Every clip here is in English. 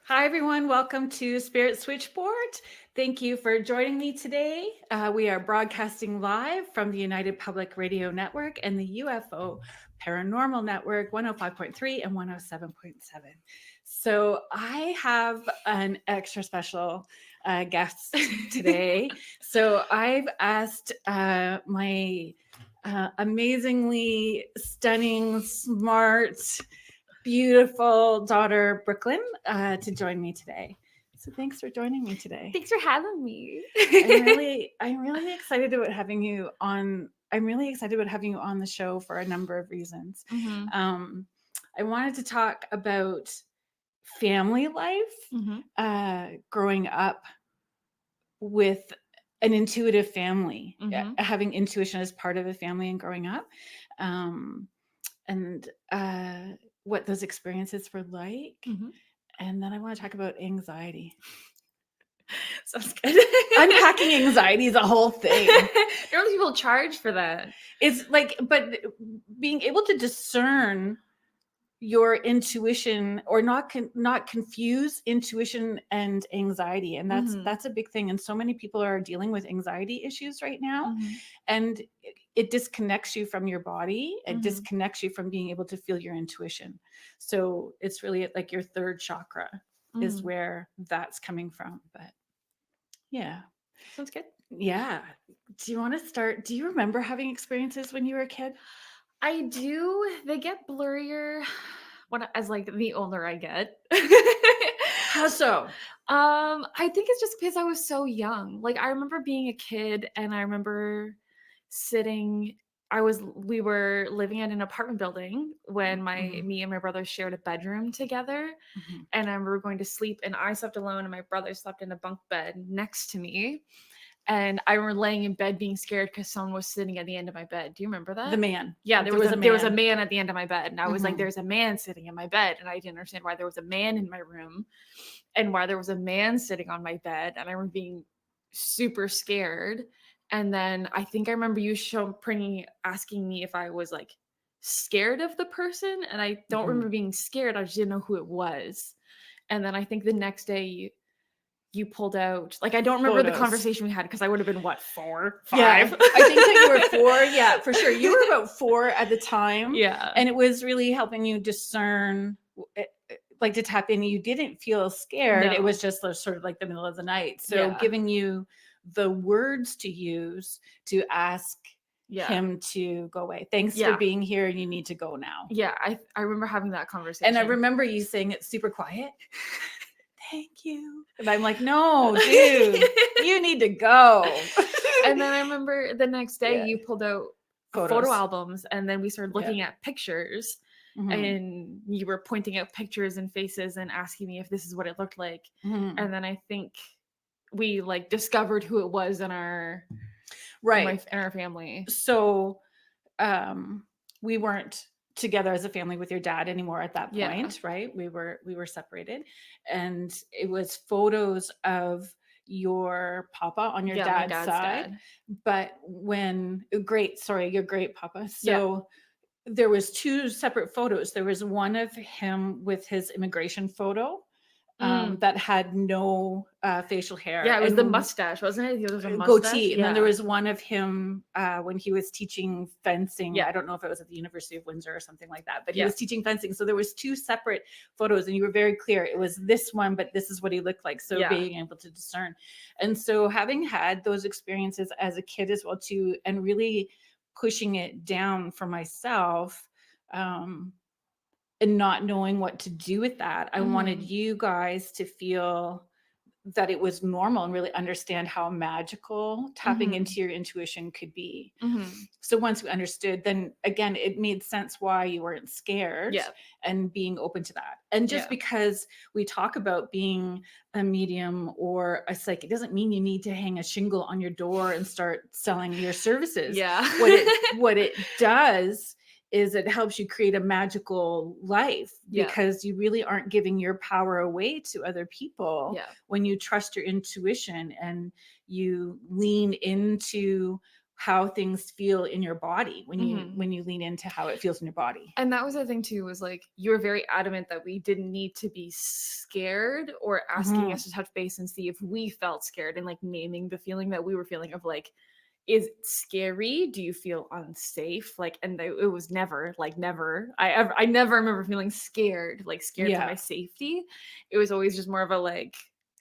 Hi, everyone. Welcome to Spirit Switchboard. Thank you for joining me today. We are broadcasting live from the United Public Radio Network and the UFO Paranormal Network 105.3 and 107.7. So I have an extra special guest today. So I've asked my amazingly stunning, smart, beautiful daughter Brooklyn to join me today. So thanks for joining me today. Thanks for having me. I'm really excited about having you on. I'm really excited about having you on the show for a number of reasons. Mm-hmm. I wanted to talk about family life, growing up with an intuitive family, having intuition as part of a family and growing up. And what those experiences were like. And then I want to talk about anxiety. Sounds good. Unpacking anxiety is a whole thing. Normally people charge for that. It's like, but being able to discern your intuition or not confuse intuition and anxiety, and that's a big thing. And so many people are dealing with anxiety issues right now, and it disconnects you from your body. It disconnects you from being able to feel your intuition. So it's really like your third chakra is where that's coming from. But yeah, sounds good. Yeah. Do you want to start? Do you remember having experiences when you were a kid? I do. They get blurrier as like the older I get. How so? I think it's just because I was so young. Like I remember being a kid and I remember we were living in an apartment building when me and my brother shared a bedroom together. And I remember going to sleep and I slept alone and my brother slept in a bunk bed next to me. And I remember laying in bed being scared because someone was sitting at the end of my bed. Do you remember that? The man. Yeah, there was a man at the end of my bed. And I was like, there's a man sitting in my bed. And I didn't understand why there was a man in my room and why there was a man sitting on my bed. And I remember being super scared. And then I think I remember you asking me if I was like scared of the person. And I don't remember being scared. I just didn't know who it was. And then I think the next day you pulled out, like, I don't remember the conversation we had because I would have been, 4, 5? Yeah, I think that you were 4. Yeah, for sure. You were about 4 at the time. Yeah. And it was really helping you discern, like to tap in. You didn't feel scared. No. It was just sort of like the middle of the night. So giving you the words to use to ask him to go away. Thanks for being here. And you need to go now. Yeah, I remember having that conversation. And I remember you saying it super quiet. Thank you. And I'm like, no, dude, you need to go. And then I remember the next day you pulled out photo albums and then we started looking at pictures and you were pointing out pictures and faces and asking me if this is what it looked like. And then I think we like discovered who it was in our in our family. So we weren't together as a family with your dad anymore at that point, right? We were separated, and it was photos of your papa on your dad's side. But your great papa. So there was 2 separate photos. There was one of him with his immigration photo that had no facial hair. Yeah, it was the mustache, wasn't it? It was a mustache. Goatee. And then there was one of him when he was teaching fencing. Yeah. I don't know if it was at the University of Windsor or something like that, but he was teaching fencing. So there was 2 separate photos and you were very clear. It was this one, but this is what he looked like. So being able to discern. And so having had those experiences as a kid as well too, and really pushing it down for myself, and not knowing what to do with that. I wanted you guys to feel that it was normal and really understand how magical tapping into your intuition could be. So once we understood, then again, it made sense why you weren't scared and being open to that. And just because we talk about being a medium or a psychic doesn't mean you need to hang a shingle on your door and start selling your services. Yeah. What it does is it helps you create a magical life because you really aren't giving your power away to other people when you trust your intuition and you lean into how things feel in your body when you lean into how it feels in your body. And that was the thing too, was like, you were very adamant that we didn't need to be scared, or asking us to touch base and see if we felt scared, and like naming the feeling that we were feeling of like, is it scary? Do you feel unsafe? Like, and it was never like, never. I never remember feeling scared, like scared for my safety. It was always just more of a like,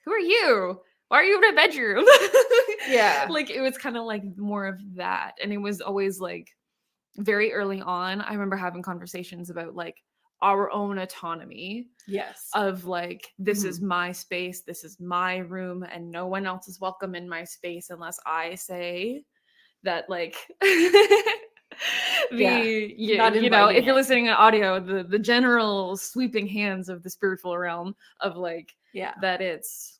who are you? Why are you in my bedroom? Like, it was kind of like more of that. And it was always like, very early on, I remember having conversations about like our own autonomy. Yes. Of like, this is my space, this is my room, and no one else is welcome in my space unless I say that, like, you know, if you're listening to audio, the general sweeping hands of the spiritual realm of like, that it's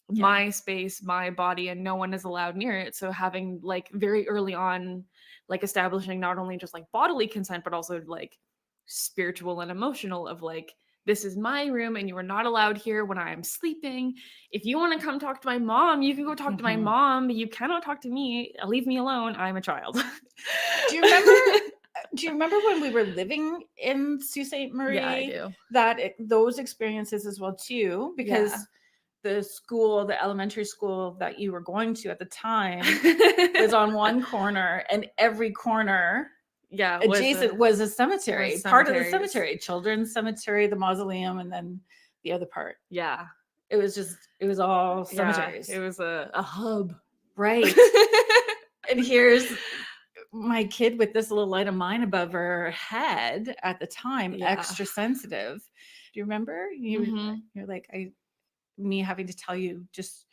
my space, my body, and no one is allowed near it. So having like very early on, like establishing not only just like bodily consent, but also like spiritual and emotional of like, this is my room and you are not allowed here when I am sleeping. If you want to come talk to my mom, you can go talk to my mom. You cannot talk to me. Leave me alone. I'm a child. Do you remember when we were living in Sault Ste. Marie? Yeah, I do. Those experiences as well too, because the elementary school that you were going to at the time was on one corner, and every corner adjacent was a cemetery, part of the cemetery, children's cemetery, the mausoleum, and then the other part. Yeah. It was all cemeteries. It was a hub. Right. And here's my kid with this little light of mine above her head at the time, extra sensitive. Do you remember? You're like, me having to tell you, just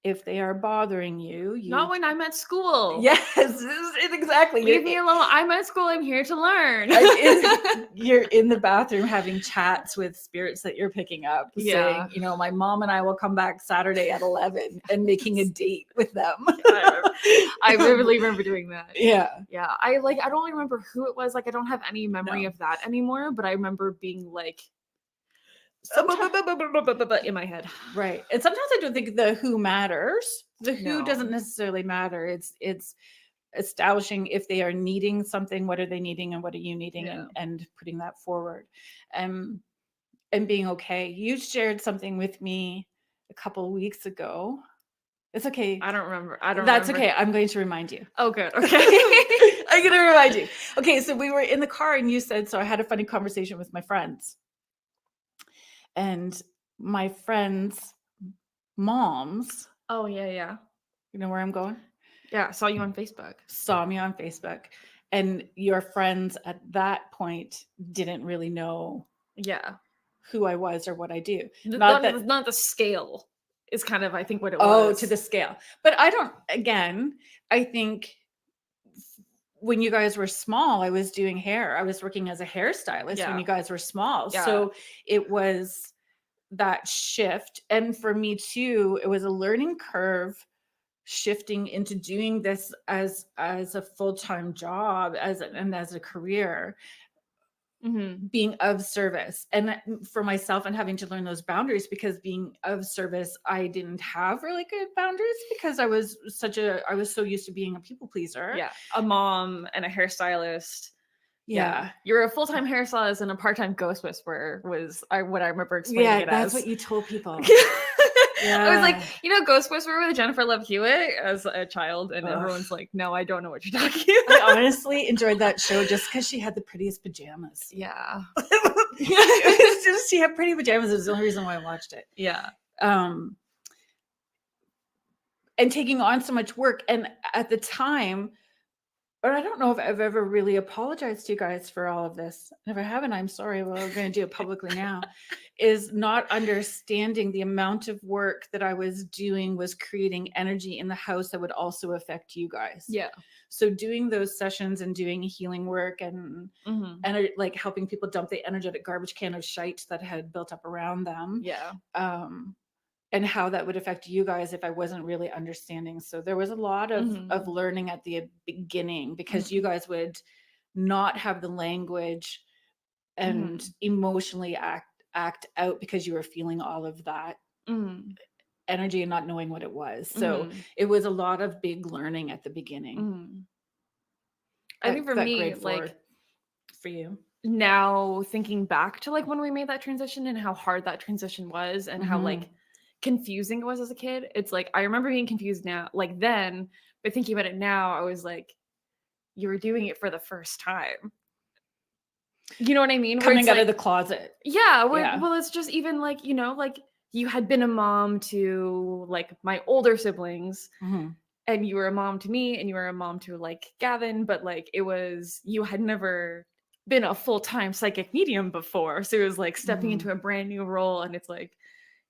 if they are bothering you, not when I'm at school. Yes, exactly. Leave me alone. I'm at school. I'm here to learn. You're in the bathroom having chats with spirits that you're picking up, saying, you know, my mom and I will come back Saturday at 11, and making a date with them. I vividly remember doing that. Yeah. I don't really remember who it was. Like, I don't have any memory of that anymore, but I remember being like, in my head. Right. And sometimes I don't think the who matters. The who doesn't necessarily matter. It's establishing if they are needing something, what are they needing and what are you needing, and putting that forward. And being okay. You shared something with me a couple of weeks ago. It's okay. I don't remember. That's okay. I'm going to remind you. Oh, good. Okay. I'm going to remind you. Okay. So we were in the car and you said, so I had a funny conversation with my friends. And my friends' moms. Oh, yeah. You know where I'm going? Yeah, saw you on Facebook. Saw me on Facebook. And your friends at that point didn't really know who I was or what I do. Not the scale is kind of, I think, what it was. Oh, to the scale. But I think when you guys were small, I was doing hair. I was working as a hairstylist when you guys were small. Yeah. So it was that shift. And for me too, it was a learning curve, shifting into doing this as a full-time job, as a career, being of service, and for myself, and having to learn those boundaries, because being of service, I didn't have really good boundaries because I was so used to being a people pleaser. Yeah. A mom and a hairstylist. Yeah. You're a full-time hairstylist and a part-time ghost whisperer was what I remember explaining it as. Yeah, that's what you told people. Yeah. I was like, Ghost Whisperer with Jennifer Love Hewitt as a child, and everyone's like, no, I don't know what you're talking about. I honestly enjoyed that show just because she had the prettiest pajamas. Yeah. It was just, she had pretty pajamas. It was the only reason why I watched it. Yeah. And taking on so much work. And at the time, but I don't know if I've ever really apologized to you guys for all of this. And if I haven't, I'm sorry. Well, we're going to do it publicly now. Is not understanding the amount of work that I was doing was creating energy in the house that would also affect you guys. Yeah. So doing those sessions and doing healing work and like helping people dump the energetic garbage can of shite that had built up around them. Yeah. And how that would affect you guys if I wasn't really understanding. So there was a lot of learning at the beginning, because you guys would not have the language and emotionally act out because you were feeling all of that. And energy and not knowing what it was. So it was a lot of big learning at the beginning. I think for me, like for you now thinking back to like when we made that transition and how hard that transition was and how like confusing it was as a kid. It's like, I remember being confused now, like then, but thinking about it now, I was like, you were doing it for the first time. You know what I mean? Coming out of the closet. Yeah. Well, it's just even like, you know, like you had been a mom to like my older siblings and you were a mom to me and you were a mom to like Gavin, but like it was, you had never been a full-time psychic medium before. So it was like stepping into a brand new role. And it's like,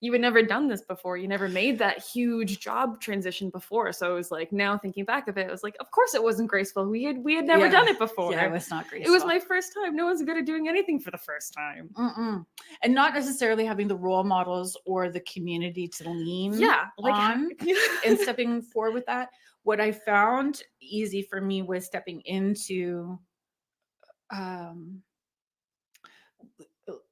you had never done this before. You never made that huge job transition before. So it was like, now thinking back of it, I was like, of course it wasn't graceful. We had never done it before. Yeah, it was not graceful. It was my first time. No one's good at doing anything for the first time. And not necessarily having the role models or the community to lean on and stepping forward with that. What I found easy for me was stepping into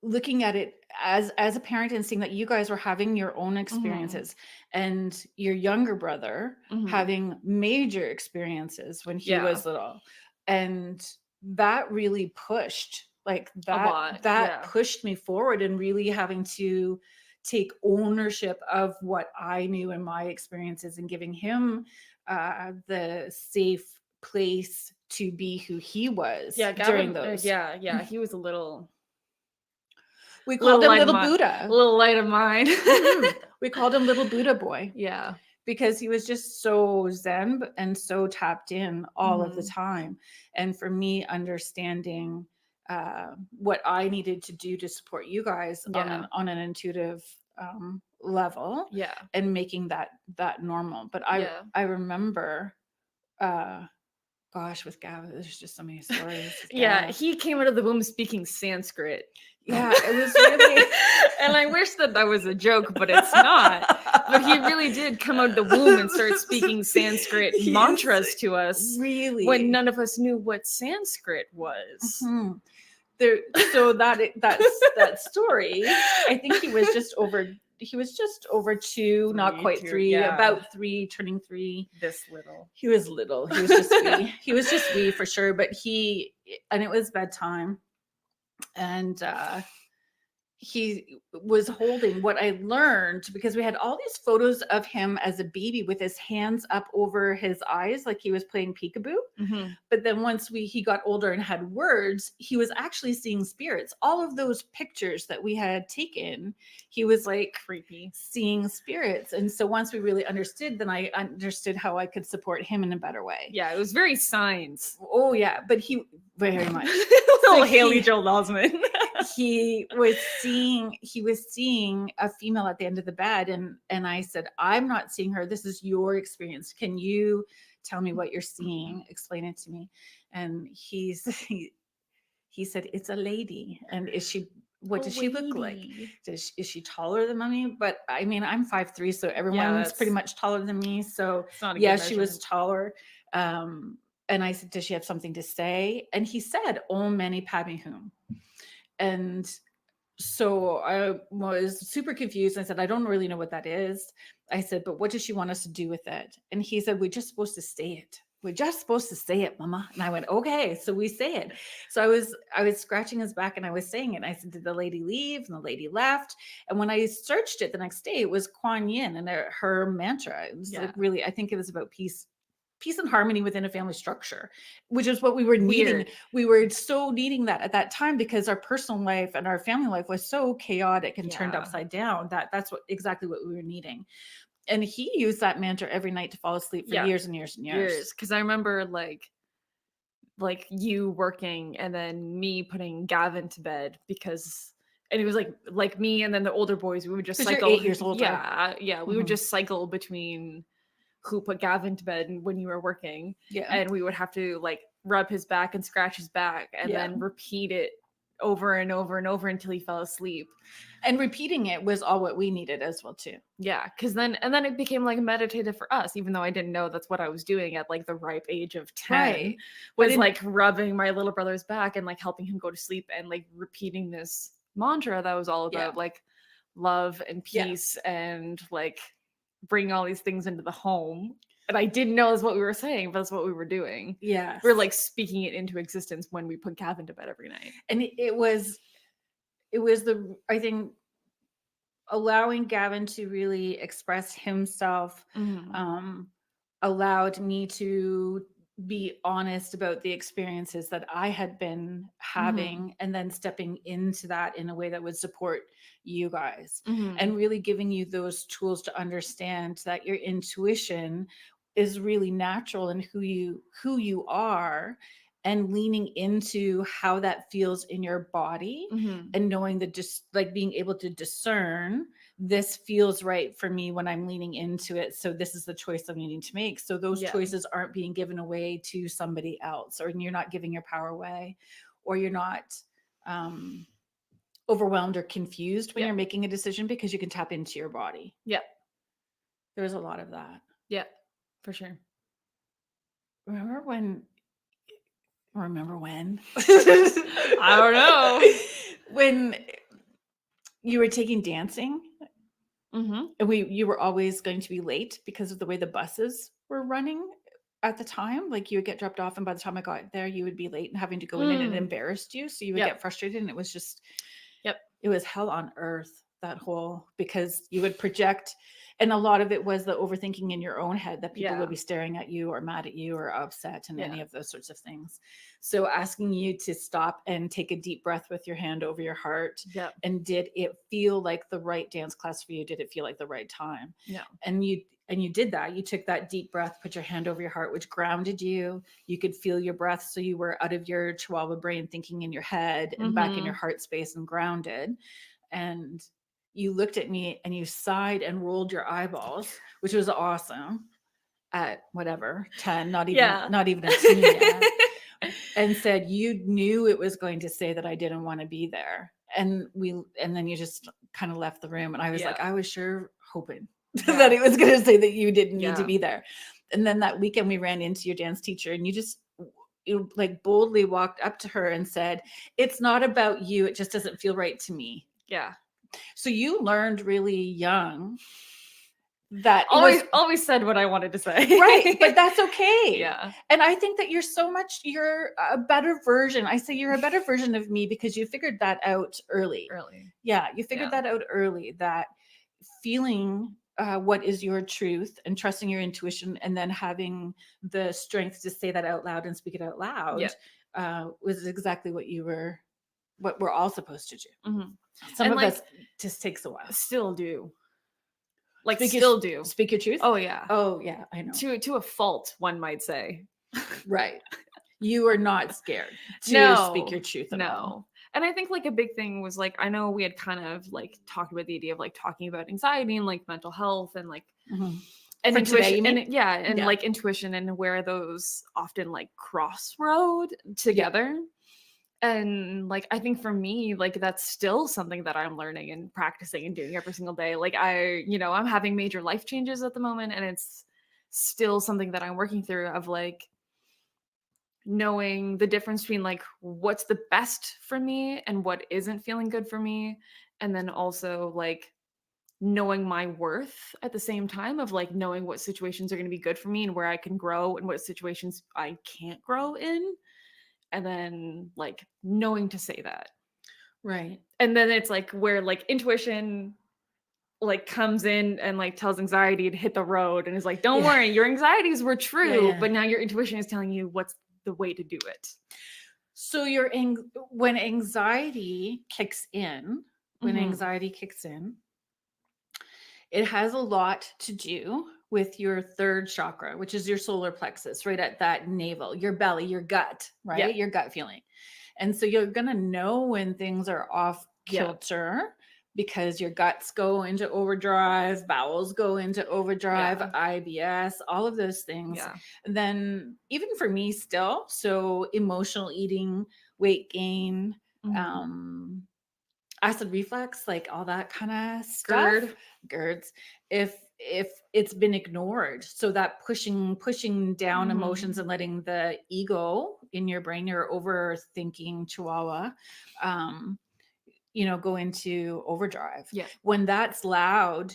looking at it as a parent and seeing that you guys were having your own experiences and your younger brother having major experiences when he was little, and that really pushed pushed me forward and really having to take ownership of what I knew in my experiences and giving him the safe place to be who he was during those. He was a little. We called him Little Buddha. A little light of mind. We called him Little Buddha Boy. Yeah. Because he was just so zen and so tapped in all of the time. And for me, understanding what I needed to do to support you guys on an intuitive level and making that normal. But I remember with Gavin, there's just so many stories. He came out of the womb speaking Sanskrit. Yeah, it was really, and I wish that was a joke, but it's not. But he really did come out of the womb and start speaking Sanskrit mantras to us. Really, when none of us knew what Sanskrit was. So that story. I think he was just over 2, not quite 3, about 3, turning 3. This little. He was little. He was just wee. He was just wee for sure. But and it was bedtime. And he was holding what I learned, because we had all these photos of him as a baby with his hands up over his eyes, like he was playing peekaboo. But then once he got older and had words, he was actually seeing spirits. All of those pictures that we had taken, he was like creepy seeing spirits. And so once we really understood, then I understood how I could support him in a better way. Yeah, it was very signs. Oh yeah, but he very much. So Haley Joel Osment. He was seeing a female at the end of the bed, and I said, I'm not seeing her. This is your experience. Can you tell me what you're seeing? Explain it to me. And he said, it's a lady. And what does she look like? Is she taller than mommy? But I mean, I'm 5'3", so everyone's pretty much taller than me. So she was taller. And I said, does she have something to say? And he said, Om Mani Padme Hum. And so I was super confused. I said, I don't really know what that is. I said, but what does she want us to do with it? And he said, we're just supposed to say it. We're just supposed to say it, Mama. And I went, okay, so we say it. So I was scratching his back and I was saying it. And I said, did the lady leave? And the lady left. And when I searched it the next day, it was Kuan Yin and her mantra. It was like really, I think it was about peace and harmony within a family structure, which is what we were needing. Weird. We were so needing that at that time, because our personal life and our family life was so chaotic and turned upside down. That's exactly what we were needing. And he used that mantra every night to fall asleep for years and years and years. Because I remember like you working and then me putting Gavin to bed, and it was like me and then the older boys, we would just cycle. You're 8 years older. Yeah. We would just cycle between who put Gavin to bed and when you were working. Yeah. And we would have to like rub his back and scratch his back and then repeat it over and over and over until he fell asleep. And repeating it was all what we needed as well too. Yeah. And then it became like meditative for us, even though I didn't know that's what I was doing at like the ripe age of 10. Right. Was like rubbing my little brother's back and like helping him go to sleep and like repeating this mantra that was all about like love and peace and like bringing all these things into the home. And I didn't know that's what we were saying, but that's what we were doing. Yes. We're like speaking it into existence when we put Gavin to bed every night. And it was I think, allowing Gavin to really express himself, allowed me to be honest about the experiences that I had been having, and then stepping into that in a way that would support you guys, and really giving you those tools to understand that your intuition is really natural in who you are, and leaning into how that feels in your body, and knowing that, just like being able to discern, this feels right for me when I'm leaning into it. So this is the choice I'm needing to make. So those choices aren't being given away to somebody else, or you're not giving your power away, or you're not overwhelmed or confused when you're making a decision, because you can tap into your body. Yep. There's a lot of that. Yeah, for sure. Remember when? I don't know. When you were taking dancing, and you were always going to be late because of the way the buses were running at the time. Like, you would get dropped off, and by the time I got there, you would be late and having to go in, and it embarrassed you. So you would get frustrated, and it was just, it was hell on earth, that whole, because you would project. And a lot of it was the overthinking in your own head, that people would be staring at you, or mad at you, or upset, and any of those sorts of things. So asking you to stop and take a deep breath with your hand over your heart. And did it feel like the right dance class for you? Did it feel like the right time? And you did that. You took that deep breath, put your hand over your heart, which grounded you. You could feel your breath. So you were out of your Chihuahua brain thinking in your head, and back in your heart space and grounded. And you looked at me and you sighed and rolled your eyeballs, which was awesome, at whatever, 10, not even a teen yet, and said you knew it was going to say that I didn't want to be there. And then you just kind of left the room. And I was like, I was sure hoping that it was going to say that you didn't need to be there. And then that weekend we ran into your dance teacher, and you like boldly walked up to her and said, "It's not about you. It just doesn't feel right to me." Yeah. So you learned really young that always said what I wanted to say. Right. But that's okay. Yeah. And I think that you're a better version. I say you're a better version of me, because you figured that out early. Yeah. You figured that out early, that feeling what is your truth, and trusting your intuition, and then having the strength to say that out loud and speak it out loud was exactly what we're all supposed to do. Some of us just takes a while. Still do. Speak your truth. Oh yeah. I know. To a fault, one might say. Right. You are not scared to speak your truth at all. And I think like a big thing was like, I know we had kind of like talked about the idea of like talking about anxiety and like mental health and like and For intuition today, like intuition, and where those often like crossroad together. And like, I think for me, like, that's still something that I'm learning and practicing and doing every single day. Like I'm having major life changes at the moment, and it's still something that I'm working through, of like knowing the difference between like what's the best for me and what isn't feeling good for me. And then also like knowing my worth at the same time, of like knowing what situations are going to be good for me and where I can grow, and what situations I can't grow in. And then like knowing to say that. Right. And then it's like where like intuition like comes in and like tells anxiety to hit the road, and is like, don't worry, your anxieties were true, but now your intuition is telling you what's the way to do it. So when anxiety kicks in, it has a lot to do with your third chakra, which is your solar plexus, right at that navel, your belly, your gut, right? Your gut feeling. And so you're going to know when things are off kilter, because your guts go into overdrive, bowels go into overdrive, IBS, all of those things. And then even for me still, so emotional eating, weight gain, acid reflux, like all that kind of stuff. GERDs. If it's been ignored, so that pushing down emotions and letting the ego in your brain, your overthinking Chihuahua, go into overdrive. When that's loud,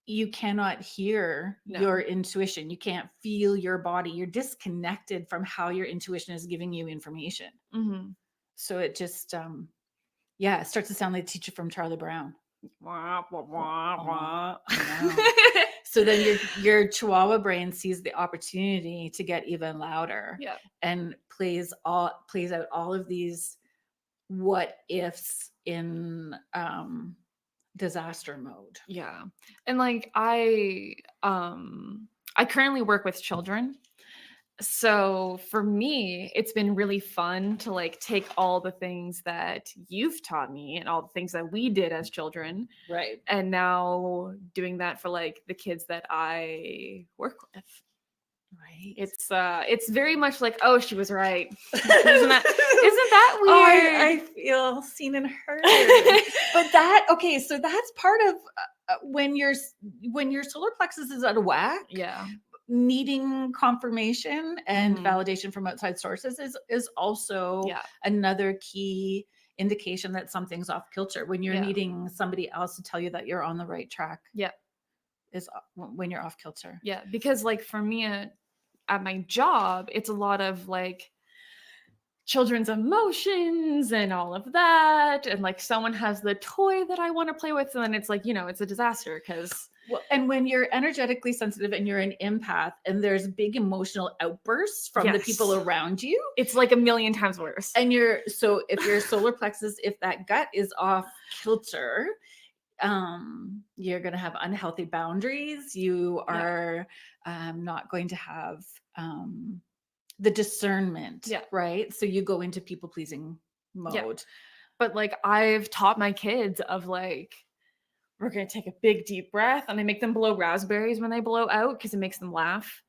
you cannot hear your intuition. You can't feel your body. You're disconnected from how your intuition is giving you information. So it just, it starts to sound like the teacher from Charlie Brown. Wah, wah, wah, wah. So then your Chihuahua brain sees the opportunity to get even louder, and plays out all of these what ifs in disaster mode. Yeah. And like I currently work with children. So for me, it's been really fun to like take all the things that you've taught me and all the things that we did as children. Right. And now doing that for like the kids that I work with. Right. It's very much like, oh, she was right. Isn't that weird? Oh, I feel seen and heard. But so that's part of when your solar plexus is out of whack. Yeah. Needing confirmation and validation from outside sources is also another key indication that something's off kilter. When you're needing somebody else to tell you that you're on the right track. Yeah. Is when you're off kilter. Yeah. Because like for me at my job, it's a lot of like children's emotions and all of that. And like someone has the toy that I want to play with. And then it's like, it's a disaster because. Well, and when you're energetically sensitive and you're an empath and there's big emotional outbursts from the people around you, it's like a million times worse. And so if your solar plexus, if that gut is off kilter, you're going to have unhealthy boundaries. You are not going to have the discernment, right? So you go into people pleasing mode. Yeah. But like I've taught my kids of like, we're going to take a big deep breath, and I make them blow raspberries when they blow out because it makes them laugh.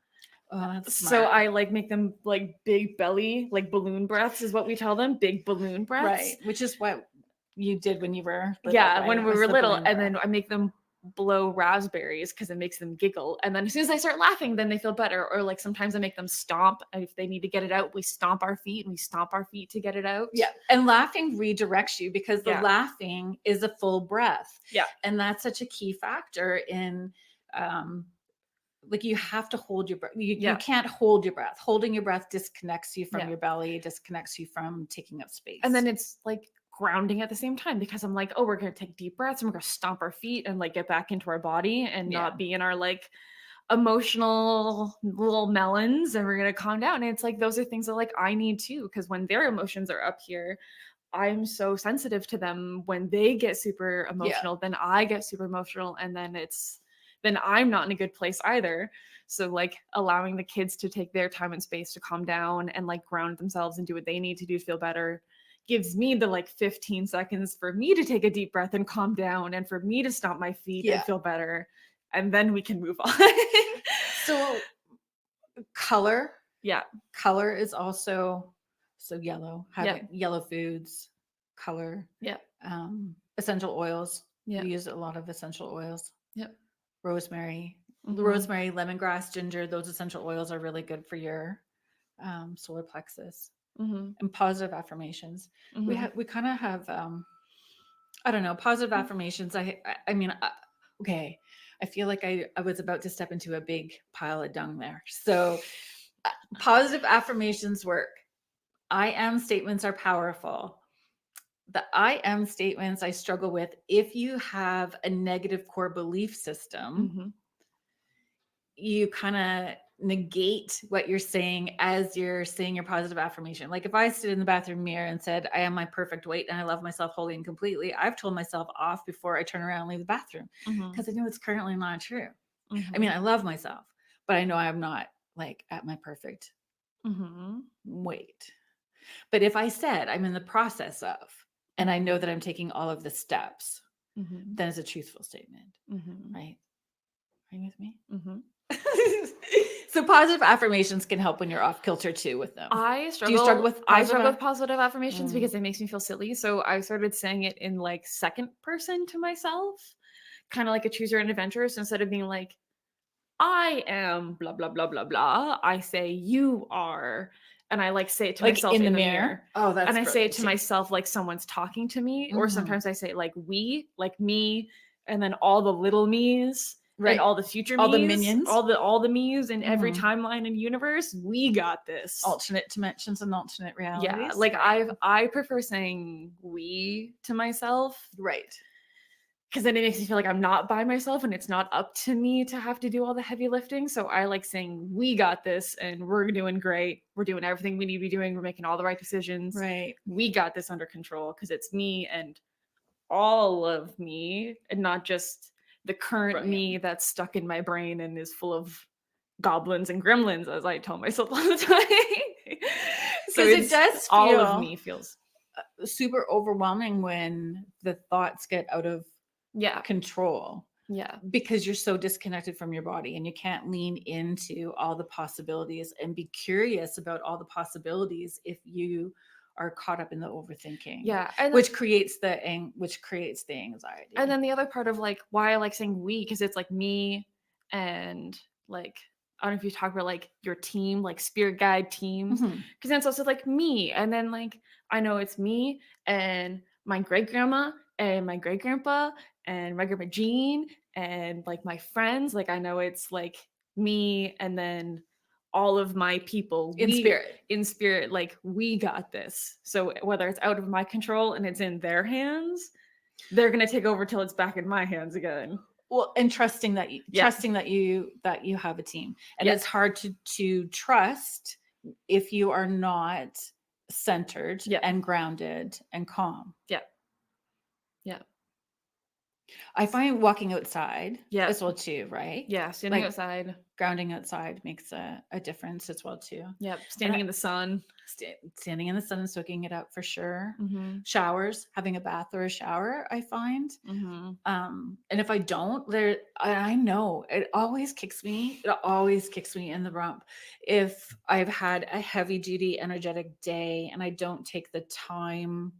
Oh, that's smart. So I like make them like big belly, like balloon breaths is what we tell them, big balloon breaths. Right, which is what you did when you were little. Yeah, when we were little, and then I make them blow raspberries because it makes them giggle, and then as soon as I start laughing, then they feel better. Or like sometimes I make them stomp, and if they need to get it out, we stomp our feet to get it out. Yeah, and laughing redirects you because the laughing is a full breath. Yeah, and that's such a key factor in like you have to hold your breath. You can't hold your breath. Holding your breath disconnects you from your belly, disconnects you from taking up space. And then it's like grounding at the same time because I'm like, oh, we're going to take deep breaths and we're going to stomp our feet and like get back into our body and not be in our like emotional little melons, and we're going to calm down. And it's like, those are things that like I need too, because when their emotions are up here, I'm so sensitive to them. When they get super emotional, then I get super emotional, and then I'm not in a good place either. So like allowing the kids to take their time and space to calm down and like ground themselves and do what they need to do to feel better gives me the like 15 seconds for me to take a deep breath and calm down, and for me to stomp my feet and feel better. And then we can move on. So color. Yeah. Color is also, so yellow, having yellow foods, color. Yeah. Essential oils. Yeah. We use a lot of essential oils. Yep. Rosemary, lemongrass, ginger, those essential oils are really good for your solar plexus. And positive affirmations. We kind of have I don't know, positive affirmations. I mean, okay, I feel like I was about to step into a big pile of dung there. So positive affirmations work. I am statements are powerful. The I am statements I struggle with. If you have a negative core belief system, you kind of negate what you're saying as you're saying your positive affirmation. Like if I stood in the bathroom mirror and said, I am my perfect weight and I love myself wholly and completely, I've told myself off before I turn around and leave the bathroom because I know it's currently not true. I mean, I love myself, but I know I'm not like at my perfect weight. But if I said I'm in the process of, and I know that I'm taking all of the steps, then it's a truthful statement, right? Are you with me? So positive affirmations can help when you're off kilter too with them. Do you struggle with positive affirmations because it makes me feel silly. So I started saying it in like second person to myself, kind of like a choose your own adventure. So instead of being like, I am blah, blah, blah, blah, blah, I say you are. And I like say it to myself in the mirror. Oh, that's and I say it to myself like someone's talking to me. Or sometimes I say like we, like me, and then all the little me's. Right. And all the future All the me's, minions. all the me's in every Mhm. timeline and universe. We got this. Alternate dimensions and alternate realities. Yeah, like I prefer saying we to myself, Right. because then it makes me feel like I'm not by myself and it's not up to me to have to do all the heavy lifting. So I like saying we got this and we're doing great. We're doing everything we need to be doing. We're making all the right decisions. Right. We got this under control because it's me and all of me and not just the current me that's stuck in my brain and is full of goblins and gremlins, as I tell myself all the time. So it does all feel of me feels super overwhelming when the thoughts get out of control. Yeah. Because you're so disconnected from your body and you can't lean into all the possibilities and be curious about all the possibilities if you are caught up in the overthinking. Yeah. Which creates the anxiety. And then the other part of like why I like saying we, because it's like me and like, I don't know if you talk about like your team, like spirit guide teams, because then it's also like me. And then like, I know it's me and my great grandma and my great grandpa and my grandpa Jean and like my friends. Like I know it's like me and then all of my people in spirit, like we got this. So whether it's out of my control and it's in their hands, they're gonna take over till it's back in my hands again. Well, and trusting that you have a team, and it's hard to trust if you are not centered and grounded and calm. Yeah. I find walking outside as well too, right? Yeah, standing outside. Grounding outside makes a difference as well too. Yep, standing in the sun. Standing in the sun and soaking it up for sure. Mm-hmm. Showers, having a bath or a shower, I find. Mm-hmm. And if I don't, I know it always kicks me. It always kicks me in the rump if I've had a heavy duty, energetic day and I don't take the time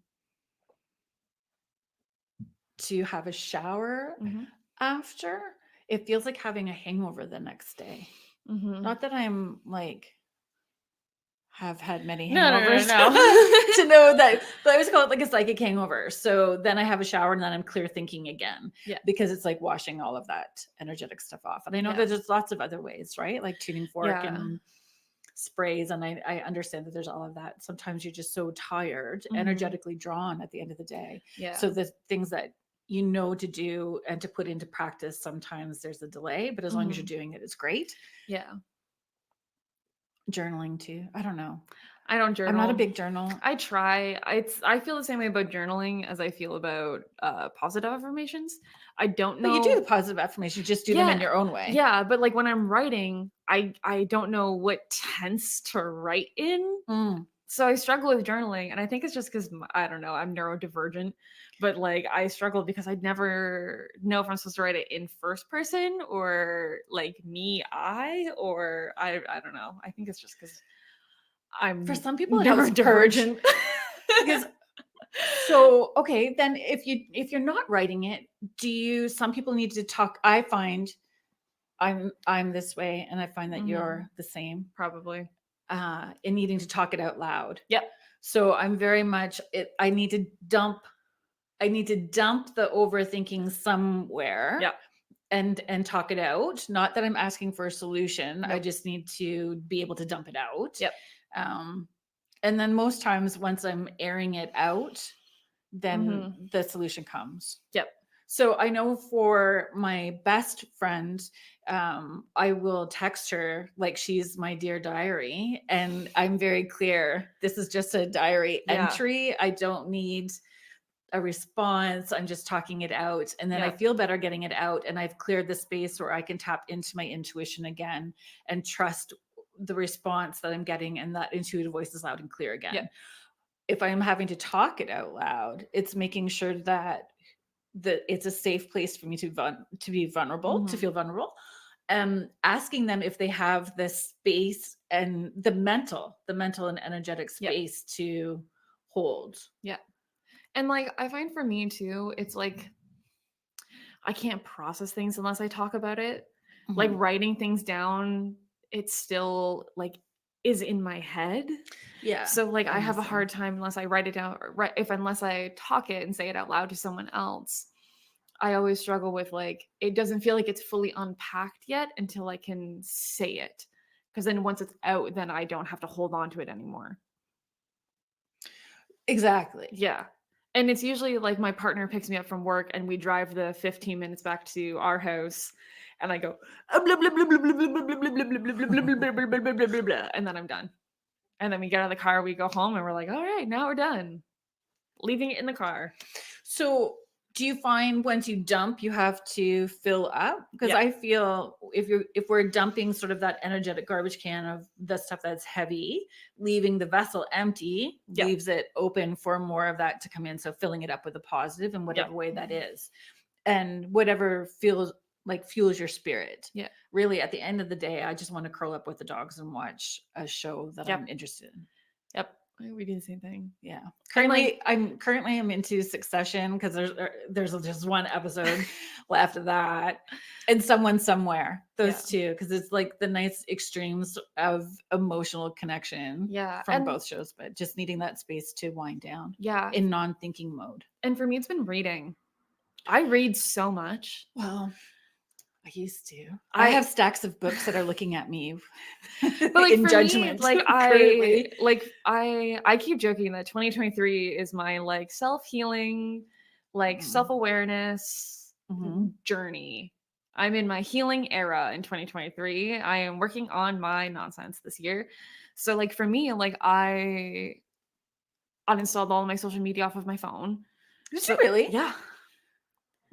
to have a shower after. It feels like having a hangover the next day. Not that I'm like have had many hangovers no. to know that, but I always call it like a psychic hangover. So then I have a shower and then I'm clear thinking again. Yeah. Because it's like washing all of that energetic stuff off. And I know that there's lots of other ways, right? Like tuning fork and sprays. And I understand that there's all of that. Sometimes you're just so tired, energetically drawn at the end of the day. Yeah. So the things that you know to do and to put into practice, sometimes there's a delay, but as long as you're doing it, it's great. Yeah. Journaling too. I don't know. I don't journal. I'm not a big journal. I try. I feel the same way about journaling as I feel about positive affirmations. I don't know. But you do the positive affirmations, just do them in your own way. Yeah, but like when I'm writing, I don't know what tense to write in. So I struggle with journaling, and I think it's just because I don't know, I'm neurodivergent, but like I struggle because I never know if I'm supposed to write it in first person or like me, or I don't know. I think it's just because I'm for some people neurodivergent. Because so okay, then if you're not writing it, some people need to talk. I find I'm this way, and I find that you're the same. Probably. In needing to talk it out loud. Yep. So I'm very much I need to dump the overthinking somewhere. Yep. And talk it out. Not that I'm asking for a solution. Nope. I just need to be able to dump it out. Yep. And then most times once I'm airing it out, then the solution comes. Yep. So I know for my best friend, I will text her like she's my dear diary. And I'm very clear, this is just a diary entry. I don't need a response. I'm just talking it out. And then I feel better getting it out. And I've cleared the space where I can tap into my intuition again and trust the response that I'm getting. And that intuitive voice is loud and clear again. Yep. If I'm having to talk it out loud, it's making sure that it's a safe place for me to be vulnerable, to feel vulnerable. Asking them if they have the space and the mental and energetic space to hold. Yeah. And like, I find for me too, it's like, I can't process things unless I talk about it. Like writing things down, it's still like is in my head. Yeah. So like I have a hard time unless I write it down, unless I talk it and say it out loud to someone else. I always struggle with like, it doesn't feel like it's fully unpacked yet until I can say it. Because then once it's out, then I don't have to hold on to it anymore. Exactly. Yeah. And it's usually like my partner picks me up from work and we drive the 15 minutes back to our house and I go, and then I'm done. And then we get out of the car, we go home and we're like, all right, now we're done. Leaving it in the car. So do you find once you dump, you have to fill up? Because I feel if we're dumping sort of that energetic garbage can of the stuff that's heavy, leaving the vessel empty leaves it open for more of that to come in. So filling it up with a positive in whatever way that is. And whatever fuels your spirit. Yeah. Really, at the end of the day, I just want to curl up with the dogs and watch a show that I'm interested in. Yep. We do the same thing. Yeah. Currently, I'm into Succession because there's just one episode left of that, and Someone Somewhere. Those two, because it's like the nice extremes of emotional connection. From both shows, but just needing that space to wind down. Yeah. In non-thinking mode. And for me, it's been reading. I read so much. Well, I used to. I have stacks of books that are looking at me, but like in judgment. Me, I keep joking that 2023 is my like self-healing, like self-awareness journey. I'm in my healing era in 2023. I am working on my nonsense this year. So like for me, like I uninstalled all of my social media off of my phone. Did you really? Yeah.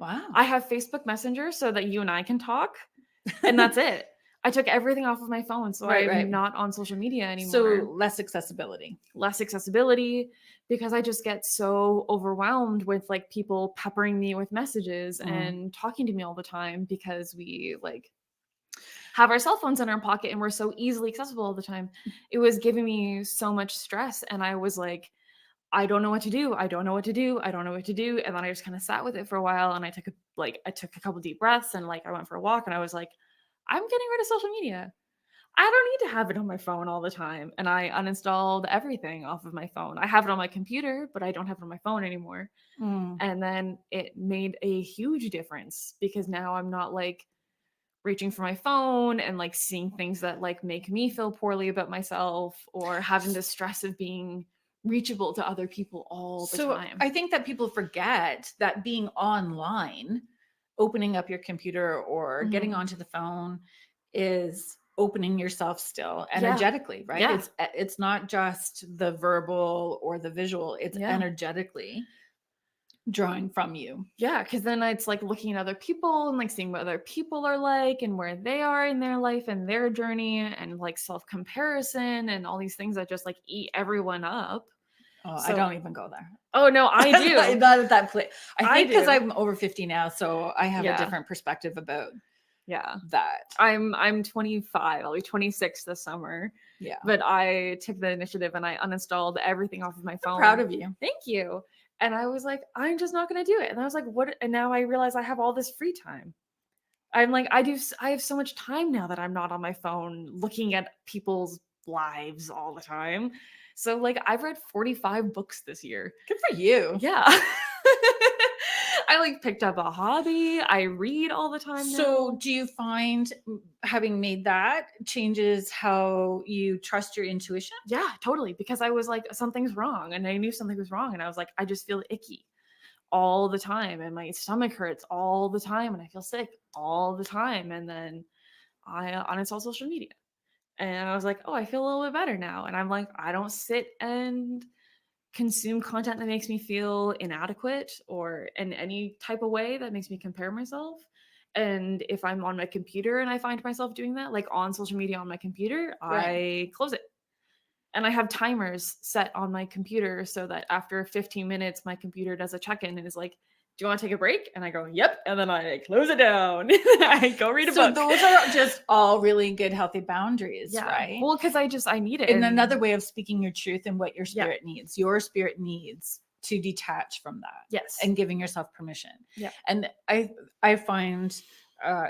Wow. I have Facebook Messenger so that you and I can talk, and that's it. I took everything off of my phone, so I'm not on social media anymore. So less accessibility because I just get so overwhelmed with like people peppering me with messages and talking to me all the time because we like have our cell phones in our pocket and we're so easily accessible all the time. It was giving me so much stress, and I was like, I don't know what to do. I don't know what to do. I don't know what to do. And then I just kind of sat with it for a while, and I took a couple deep breaths, and like I went for a walk, and I was like, I'm getting rid of social media. I don't need to have it on my phone all the time. And I uninstalled everything off of my phone. I have it on my computer, but I don't have it on my phone anymore. And then it made a huge difference because now I'm not like reaching for my phone and like seeing things that like make me feel poorly about myself or having the stress of being reachable to other people all the time. I think that people forget that being online, opening up your computer or getting onto the phone is opening yourself still energetically, right? Yeah. It's not just the verbal or the visual, it's energetically drawing from you. Yeah, because then it's like looking at other people and like seeing what other people are like and where they are in their life and their journey and like self-comparison and all these things that just like eat everyone up. Oh, so, I don't even go there. Oh no, I do. Not at that place. I think because I'm over 50 now, so I have a different perspective about that. I'm 25. I'll be 26 this summer. Yeah. But I took the initiative and I uninstalled everything off of my phone. I'm proud of you. Thank you. And I was like, I'm just not going to do it. And I was like, what? And now I realize I have all this free time. I'm like, I have so much time now that I'm not on my phone looking at people's lives all the time. So like I've read 45 books this year. Good for you. Yeah. I like picked up a hobby. I read all the time now. So do you find having made that changes how you trust your intuition? Yeah, totally. Because I was like, something's wrong. And I knew something was wrong. And I was like, I just feel icky all the time. And my stomach hurts all the time. And I feel sick all the time. And then I uninstalled social media. And I was like, oh, I feel a little bit better now. And I'm like, I don't sit and consume content that makes me feel inadequate or in any type of way that makes me compare myself. And if I'm on my computer and I find myself doing that, like on social media on my computer, I close it. And I have timers set on my computer so that after 15 minutes, my computer does a check-in and is like, do you want to take a break? And I go, yep. And then I close it down. I go read a book. So those are just all really good, healthy boundaries, right? Well, because I need it. And another way of speaking your truth and what your spirit needs. Your spirit needs to detach from that. Yes. And giving yourself permission. Yeah. And I find,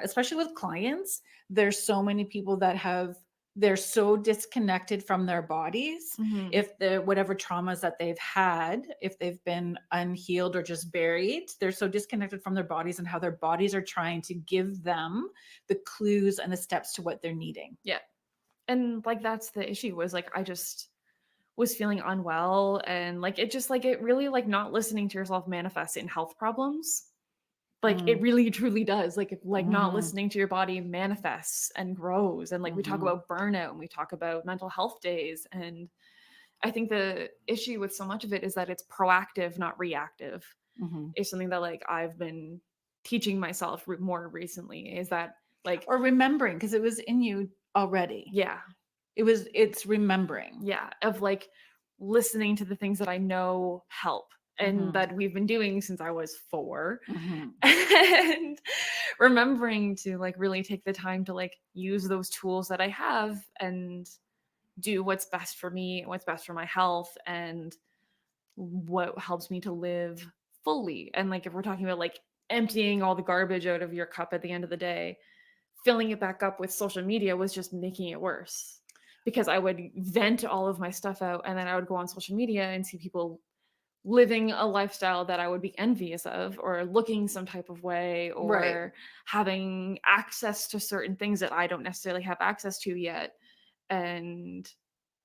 especially with clients, there's so many people that have they're so disconnected from their bodies. Mhm. If the whatever traumas that they've had, if they've been unhealed or just buried, they're so disconnected from their bodies and how their bodies are trying to give them the clues and the steps to what they're needing. Yeah. And like that's the issue, was like I just was feeling unwell, and like it just like it really like not listening to yourself manifests in health problems. Like it really truly does. Like if like not listening to your body manifests and grows, and like we talk about burnout and we talk about mental health days, and I think the issue with so much of it is that it's proactive, not reactive. Is something that like I've been teaching myself more recently, is that like, or remembering, because it was in you already. yeah, It's remembering. yeah, of like listening to the things that I know help and that we've been doing since I was 4, and remembering to like really take the time to like use those tools that I have and do what's best for me, what's best for my health, and what helps me to live fully. And like if we're talking about like emptying all the garbage out of your cup at the end of the day, filling it back up with social media was just making it worse, because I would vent all of my stuff out, and then I would go on social media and see people living a lifestyle that I would be envious of, or looking some type of way, or having access to certain things that I don't necessarily have access to yet. And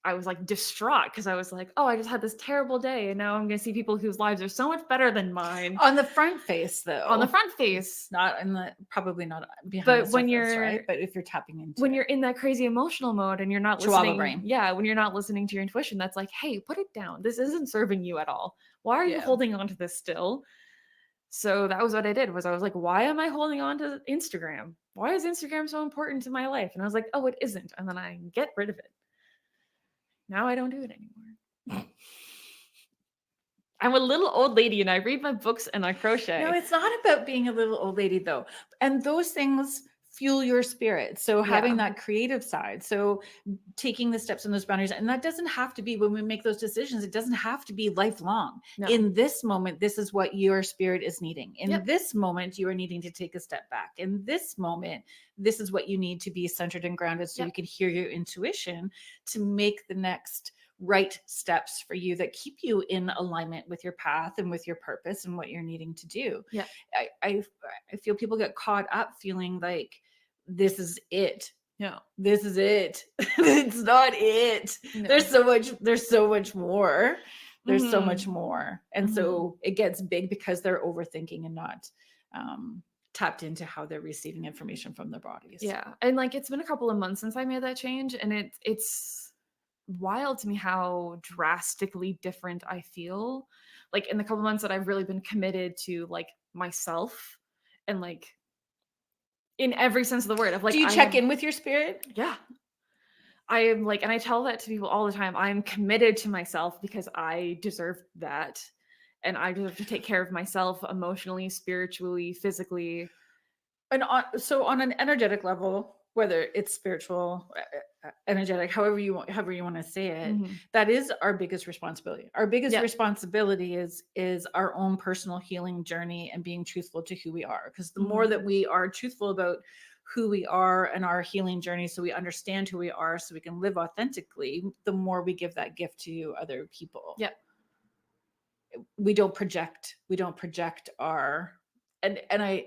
I was like distraught, because I was like, oh, I just had this terrible day, and now I'm going to see people whose lives are so much better than mine. On the front face, though. On the front face. Not in the, probably not behind but the when surface, you're right? But if you're tapping into when you're in that crazy emotional mode and you're not Chihuahua listening, brain. yeah, when you're not listening to your intuition, that's like, hey, put it down. This isn't serving you at all. Why are you holding on to this still? So that was what I did, was I was like, why am I holding on to Instagram? Why is Instagram so important to my life? And I was like, oh, it isn't. And then I get rid of it. Now I don't do it anymore. I'm a little old lady and I read my books and I crochet. No, it's not about being a little old lady, though. And those things fuel your spirit. So having that creative side, so taking the steps and those boundaries, and that doesn't have to be, when we make those decisions, it doesn't have to be lifelong. No. In this moment, this is what your spirit is needing. In this moment, you are needing to take a step back. In this moment, this is what you need to be centered and grounded, so you can hear your intuition to make the next right steps for you that keep you in alignment with your path and with your purpose and what you're needing to do. Yeah. I feel people get caught up feeling like this is it. No. This is it. It's not it. No. There's so much more. There's so much more. And so it gets big because they're overthinking and not tapped into how they're receiving information from their bodies. Yeah. And like it's been a couple of months since I made that change, and it's wild to me how drastically different I feel. Like in the couple months that I've really been committed to like myself, and like in every sense of the word, of like, do you check in with your spirit? Yeah. I am like, and I tell that to people all the time, I'm committed to myself because I deserve that. And I deserve to take care of myself emotionally, spiritually, physically. And on an energetic level, whether it's spiritual, energetic, however you want to say it, that is our biggest responsibility. Our biggest responsibility is our own personal healing journey and being truthful to who we are. Because the more that we are truthful about who we are and our healing journey, so we understand who we are, so we can live authentically, the more we give that gift to other people. Yeah. We don't project our, and I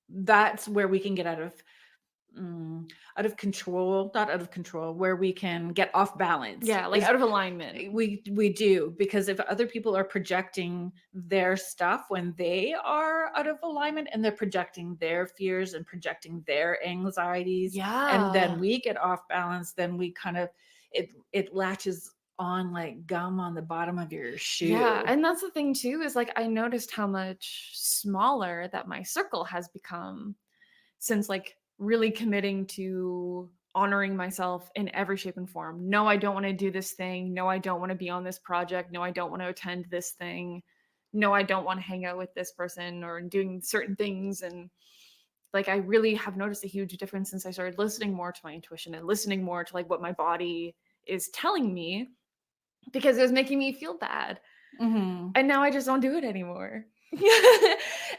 that's where we can get out of control, not out of control, where we can get off balance. Yeah, like out of alignment. We do, because if other people are projecting their stuff when they are out of alignment, and they're projecting their fears and projecting their anxieties, and then we get off balance, then we kind of, it latches on like gum on the bottom of your shoe. Yeah, and that's the thing too, is like I noticed how much smaller that my circle has become since like really committing to honoring myself in every shape and form. No, I don't want to do this thing. No, I don't want to be on this project. No, I don't want to attend this thing. No, I don't want to hang out with this person or doing certain things. And like I really have noticed a huge difference since I started listening more to my intuition and listening more to like what my body is telling me, because it was making me feel bad. And now I just don't do it anymore.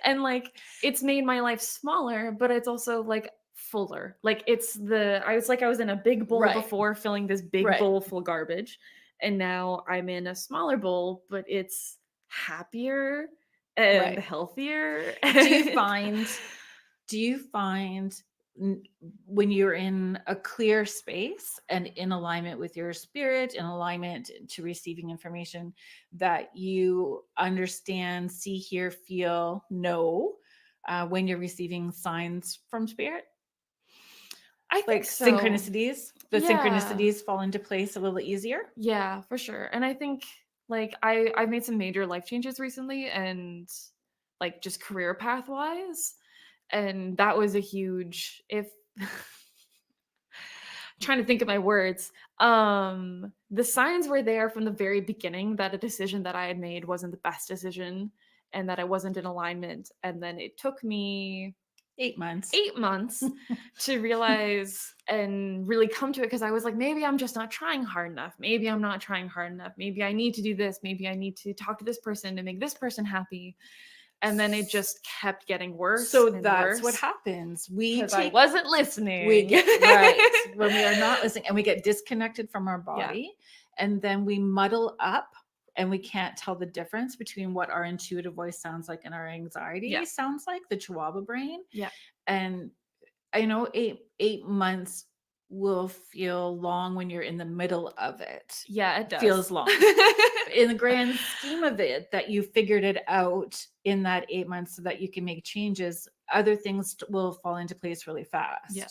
And like it's made my life smaller, but it's also like fuller. Like I was in a big bowl Right. before, filling this big Right. bowl full of garbage. And now I'm in a smaller bowl, but it's happier and Right. healthier. Do you find when you're in a clear space and in alignment with your spirit, in alignment to receiving information, that you understand, see, hear, feel, know when you're receiving signs from spirit? I think Like so. synchronicities, the Yeah. synchronicities fall into place a little easier? Yeah, for sure. And I think like I've made some major life changes recently, and like just career path wise. And that was a huge, if trying to think of my words. The signs were there from the very beginning that a decision that I had made wasn't the best decision and that I wasn't in alignment. And then it took me 8 months. 8 months to realize and really come to it, because I was like, maybe I'm just not trying hard enough. Maybe I'm not trying hard enough. Maybe I need to do this. Maybe I need to talk to this person to make this person happy. And then it just kept getting worse. So and that's worse what happens. I wasn't listening. We get right when we are not listening, and we get disconnected from our body, and then we muddle up, and we can't tell the difference between what our intuitive voice sounds like and our anxiety sounds like, the Chihuahua brain. Yeah. And I know 8 months will feel long when you're in the middle of it. Yeah, it does. Feels long. In the grand scheme of it, that you figured it out in that 8 months so that you can make changes, other things will fall into place really fast. Yeah.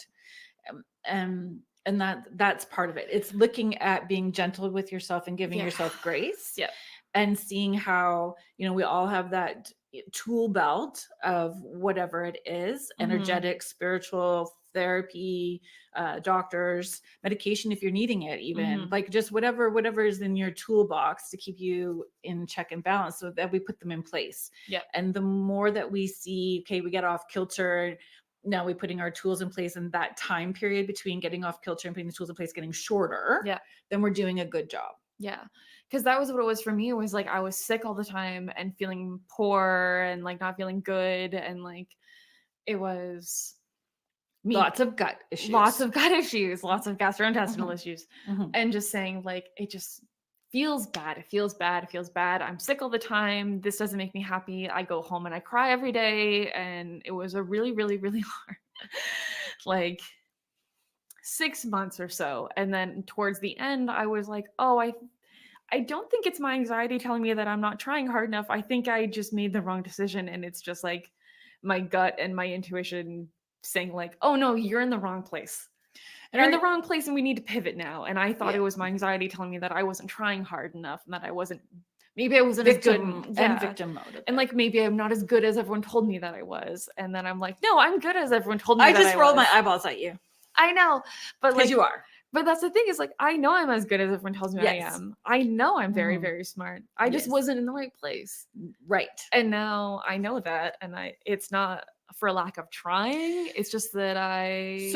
And that's part of it. It's looking at being gentle with yourself and giving yourself grace. Yeah. And seeing how, we all have that tool belt of whatever it is, energetic, spiritual, therapy, doctors, medication if you're needing it, even like just whatever is in your toolbox to keep you in check and balance, so that we put them in place. Yeah. And the more that we see, okay, we get off kilter, now we're putting our tools in place, and that time period between getting off kilter and putting the tools in place getting shorter, then we're doing a good job. Yeah. Because that was what it was for me. It was like I was sick all the time and feeling poor and like not feeling good. And like it was lots of gut issues, lots of gastrointestinal issues. And just saying like, it just feels bad. It feels bad. I'm sick all the time. This doesn't make me happy. I go home and I cry every day. And it was a really, really, really hard, like 6 months or so. And then towards the end, I was like, oh, I don't think it's my anxiety telling me that I'm not trying hard enough. I think I just made the wrong decision. And it's just like my gut and my intuition saying like, oh no, you're in the wrong place. You're in the wrong place and we need to pivot now. And I thought it was my anxiety telling me that I wasn't trying hard enough and that I wasn't victim as good. And victim mode. And like, maybe I'm not as good as everyone told me that I was. And then I'm like, no, I'm good as everyone told me I just rolled my eyeballs at you. I know. But like, you are. But that's the thing is like, I know I'm as good as everyone tells me I am. I know I'm very, very smart. I just wasn't in the right place. Right. And now I know that. And it's not for lack of trying. It's just that I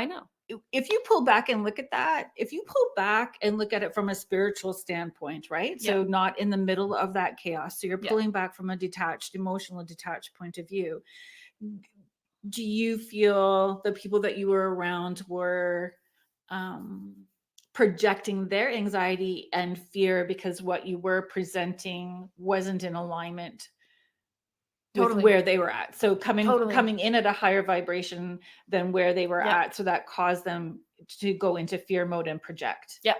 know. If you pull back and look at that, if you pull back and look at it from a spiritual standpoint, right? So not in the middle of that chaos. So you're pulling back from a emotional detached point of view. Do you feel the people that you were around were projecting their anxiety and fear because what you were presenting wasn't in alignment with where they were at? So coming in at a higher vibration than where they were at, so that caused them to go into fear mode and project. Yeah.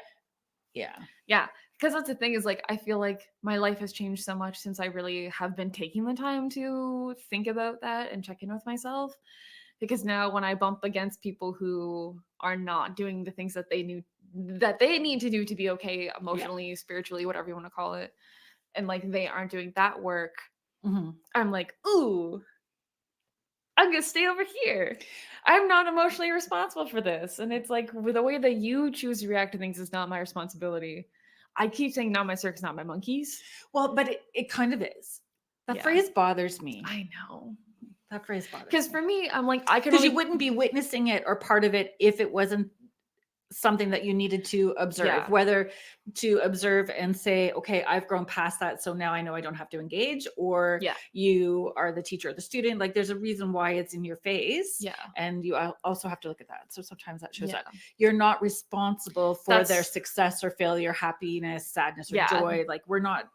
Because that's the thing is like, I feel like my life has changed so much since I really have been taking the time to think about that and check in with myself. Because now when I bump against people who are not doing the things that they need to do to be okay emotionally, spiritually, whatever you want to call it, and like they aren't doing that work, I'm like, ooh, I'm gonna stay over here. I'm not emotionally responsible for this. And it's like, the way that you choose to react to things is not my responsibility. I keep saying not my circus, not my monkeys. Well, but it kind of is. That phrase bothers me. I know. That phrase bothers me. Because for me, I'm like, I could because you wouldn't be witnessing it or part of it if it wasn't something that you needed to observe, whether to observe and say, okay, I've grown past that, so now I know I don't have to engage, or you are the teacher or the student. Like there's a reason why it's in your face, and you also have to look at that. So sometimes that shows up. You're not responsible for their success or failure, happiness, sadness, or joy. Like we're not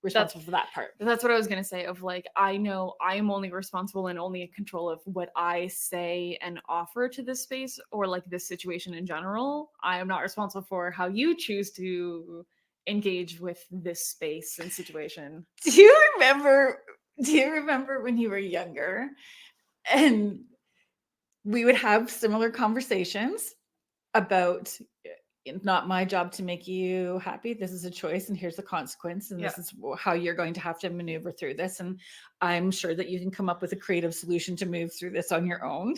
responsible for that part. That's what I was going to say, of like, I know I'm only responsible and only in control of what I say and offer to this space, or like this situation in general. I am not responsible for how you choose to engage with this space and situation. Do you remember when you were younger and we would have similar conversations about, it's not my job to make you happy. This is a choice, and here's the consequence, and this is how you're going to have to maneuver through this. And I'm sure that you can come up with a creative solution to move through this on your own.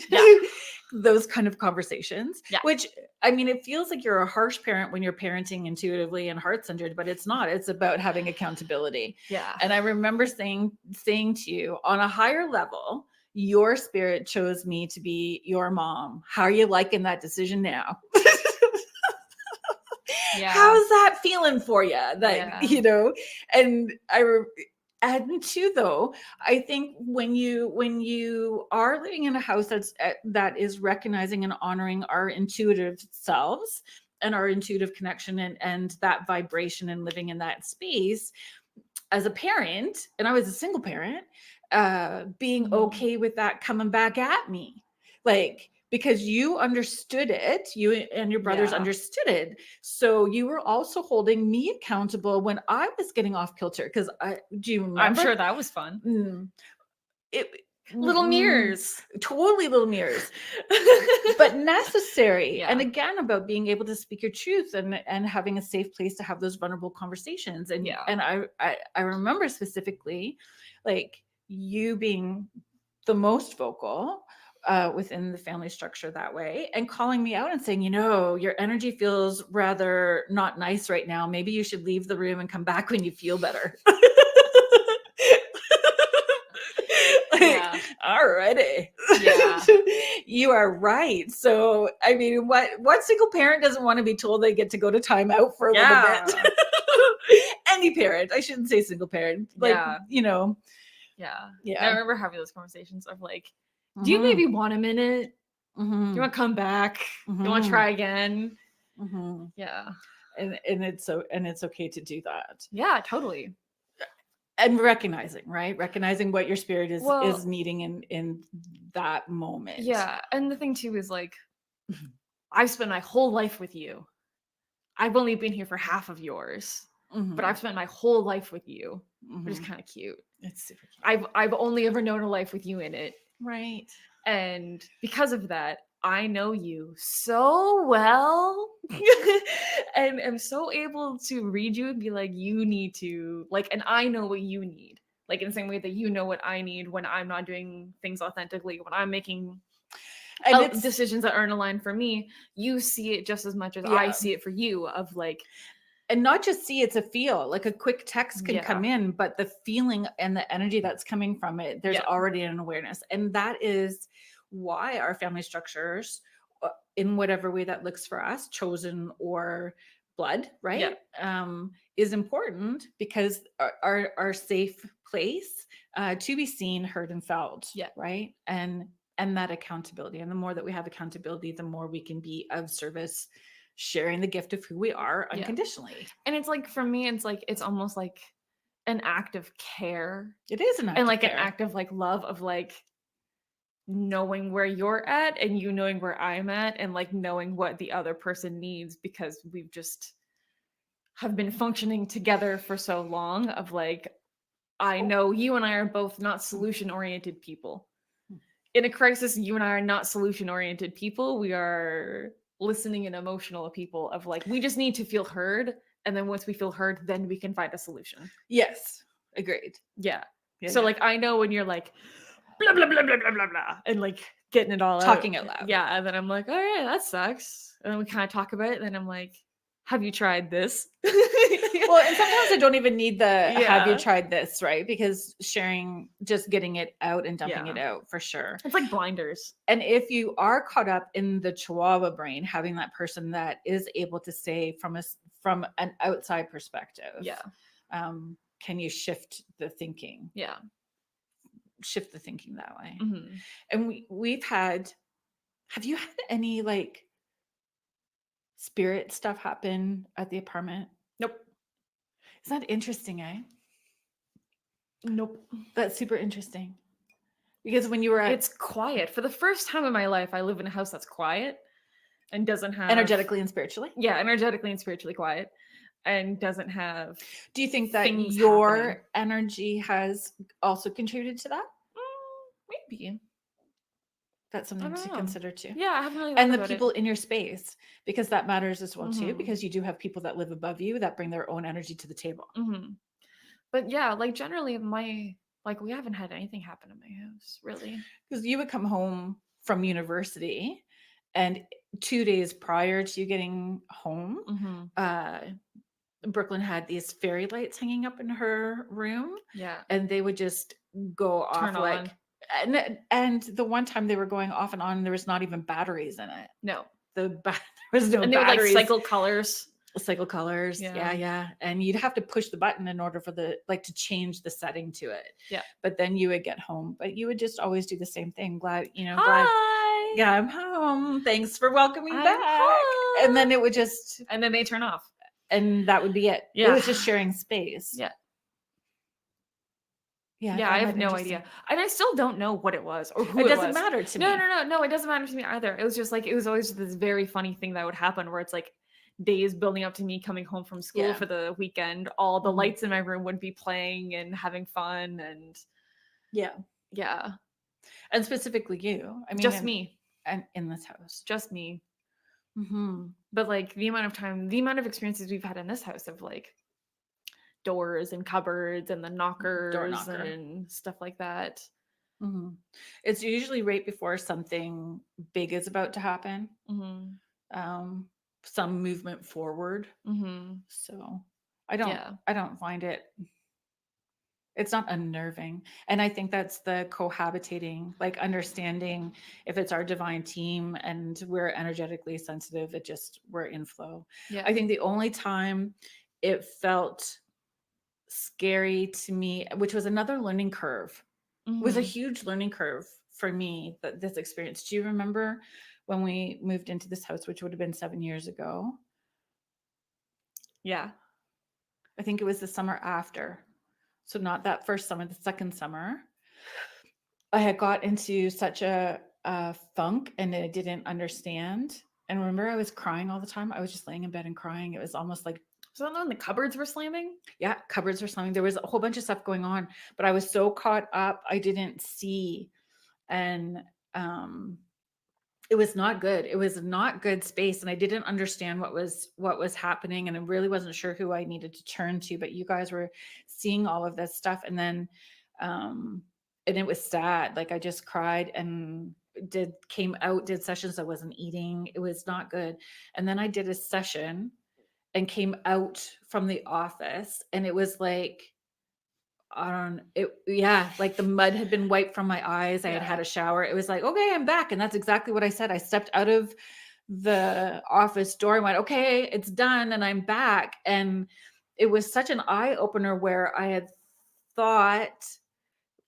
Those kind of conversations, which, I mean, it feels like you're a harsh parent when you're parenting intuitively and heart-centered, but it's not. It's about having accountability. And I remember saying to you, on a higher level, your spirit chose me to be your mom. How are you liking that decision now? How's that feeling for you? That, you know, and and two, though, I think when you are living in a house that is recognizing and honoring our intuitive selves and our intuitive connection and that vibration and living in that space as a parent, and I was a single parent, being okay with that coming back at me, like, because you understood it, you and your brothers understood it. So you were also holding me accountable when I was getting off kilter. Because do you remember? I'm sure that was fun. Little mirrors. Totally little mirrors. But necessary. And again, about being able to speak your truth and having a safe place to have those vulnerable conversations. And I remember specifically, like, you being the most vocal within the family structure that way, and calling me out and saying, you know, your energy feels rather not nice right now. Maybe you should leave the room and come back when you feel better. Alrighty. You are right. So, I mean, what single parent doesn't want to be told they get to go to timeout for a little bit? Any parent. I shouldn't say single parent. Like, you know. I remember having those conversations of like, do you maybe want a minute? Do you want to come back? Do you want to try again? And it's okay to do that. Yeah, totally. And recognizing what your spirit is needing in that moment. Yeah. And the thing too is like, I've spent my whole life with you. I've only been here for half of yours, but I've spent my whole life with you, which is kind of cute. It's super cute. I've only ever known a life with you in it. Right. And because of that, I know you so well and am so able to read you and be like, you need to, like, and I know what you need. Like, in the same way that you know what I need when I'm not doing things authentically, when I'm making decisions that aren't aligned for me, you see it just as much as I see it for you, of like, and not just see, it's a feel. Like a quick text can come in, but the feeling and the energy that's coming from it, there's already an awareness. And that is why our family structures, in whatever way that looks for us, chosen or blood, right? Is important, because our safe place to be seen, heard, and felt, right? And that accountability. And the more that we have accountability, the more we can be of service, sharing the gift of who we are unconditionally. And it's like, for me, it's like, it's almost like an act of care. It is an act and like of care. An act of like love, of like knowing where you're at and you knowing where I'm at, and like knowing what the other person needs, because we've just have been functioning together for so long, of like, I know you and I are both not solution oriented people. In a crisis, you and I are not solution oriented people. We are listening and emotional people, of like, we just need to feel heard, and then once we feel heard, then we can find a solution. Yes, agreed. So like, I know when you're like blah blah blah blah blah blah blah, and like getting it all talking out loud, and then I'm like, oh yeah, that sucks, and then we kind of talk about it, and then I'm like, have you tried this? Well, and sometimes I don't even need the have you Yeah. tried this, right? Because sharing, just getting it out and dumping it Yeah. out for sure. It's like blinders. And if you are caught up in the Chihuahua brain, having that person that is able to say from an outside perspective, Yeah. can you shift the thinking? Yeah. Shift the thinking that way. Mhm. And we've had, have you had any like spirit stuff happen at the apartment? Nope. Is that interesting, eh? Nope. That's super interesting. Because when you were at It's quiet. For the first time in my life, I live in a house that's quiet and doesn't have energetically and spiritually. Yeah, energetically and spiritually quiet, and doesn't have. Do you think that things your happening. energy has also contributed to that? Maybe. That's something don't to know. consider too. Yeah, I haven't really. And thought the about people it. in your space, because that matters as well too, Mhm. because you do have people that live above you that bring their own energy to the table. Mhm. But yeah, like generally, we haven't had anything happen in my house, really. Because you would come home from university, and 2 days prior to you getting home, Mhm. Brooklyn had these fairy lights hanging up in her room, Yeah. and they would just go off Turn like, on. and the one time they were going off and on, there was not even batteries in it. No. There was no And they would like batteries. cycle colors. Cycle colors. Yeah. Yeah. And you'd have to push the button in order for to change the setting to it. Yeah. But then you would get home, but you would just always do the same thing. Glad. Hi. Yeah, I'm home. Thanks for welcoming I'm back. home. And then it would just, And then they turn off. and that would be it. Yeah. It was just sharing space. Yeah. Yeah. Yeah, I have no idea. And I still don't know what it was or who it was. It doesn't matter to me. No, it doesn't matter to me either. It was just like, it was always this very funny thing that would happen where it's like days building up to me coming home from school for the weekend. All the lights in my room would be playing and having fun and yeah. And specifically you. I mean, just me. And in this house. Just me. Mm-hmm. But like the amount of experiences we've had in this house of like doors and cupboards and the knockers and stuff like that. Mm-hmm. It's usually right before something big is about to happen. Mm-hmm. Some movement forward. Mm-hmm. So I don't find it. It's not unnerving. And I think that's the cohabitating, like understanding if it's our divine team and we're energetically sensitive, we're in flow. Yeah. I think the only time it felt scary to me, which was another learning curve, was a huge learning curve for me, this experience. Do you remember when we moved into this house, which would have been 7 years ago? Yeah. I think it was the summer after. So not that first summer, the second summer. I had got into such a funk and I didn't understand. And remember, I was crying all the time. I was just laying in bed and crying. It was almost like, so when the cupboards were slamming? Yeah, cupboards were slamming. There was a whole bunch of stuff going on, but I was so caught up, I didn't see. And it was not good. It was not good space. And I didn't understand what was happening. And I really wasn't sure who I needed to turn to, but you guys were seeing all of this stuff. And then, and it was sad. Like I just cried and did sessions. I wasn't eating. It was not good. And then I did a session and came out from the office and it was like, like the mud had been wiped from my eyes. I had had a shower. It was like, okay, I'm back. And that's exactly what I said. I stepped out of the office door and went, okay, it's done. And I'm back. And it was such an eye opener where I had thought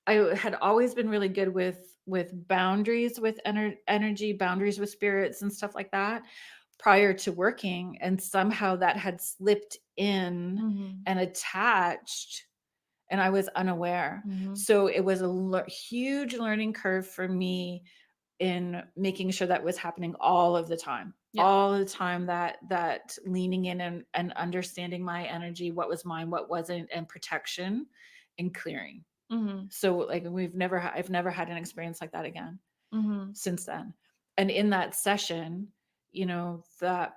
I had always been really good with boundaries, with energy, boundaries with spirits and stuff like that prior to working. And somehow that had slipped in and attached and I was unaware. So it was a huge learning curve for me in making sure that was happening all of the time. All the time, that leaning in and understanding my energy, what was mine, what wasn't, and protection and clearing. So like I've never had an experience like that again since then. And in that session, that